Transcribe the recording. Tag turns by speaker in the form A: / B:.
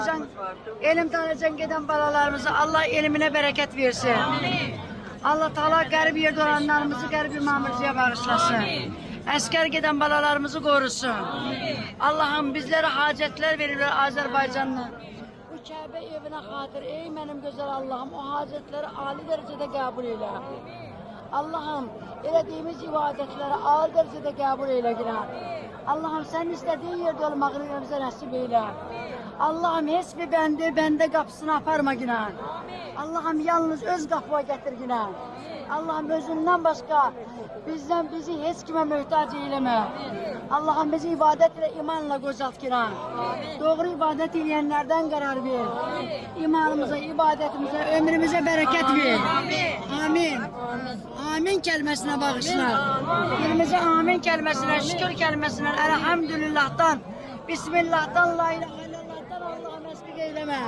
A: okuyacan, elim tanıyacan giden balalarımızı Allah elimine bereket versin. Allah Teala garip yerde olanlarımızı garip mamurcuya bağışlasın. Asker giden balalarımızı korusun. Allah'ım bizlere hacetler verirler Azerbaycan'la. Bu Kabe evine hatır ey benim güzel Allah'ım o hacetleri âli derecede kabul eyle. Allah'ım elediğimiz ibadetleri âli derecede kabul eyle günah. Allah'ım sen istediğin yerde olmağını bize nasip eyle. Allah'ım hiçbir bende kapısını aparma günah. Allah'ım yalnız öz kapıya getir günah. Allah'ım özünden başka bizi hiç kime mühtaç eyleme. Allah'ım bizi ibadetle imanla gocalt günah. Doğru ibadet edenlerden karar ver. İmanımıza, ibadetimize, ömrümüze bereket ver. Amin. Amin kelimesine bağışla. Dilimize amin kelimesine, şükür kelimesine, elhamdülillah'tan, bismillah'tan, la ilahe illallah'tan Allah'a mesbik eyleme.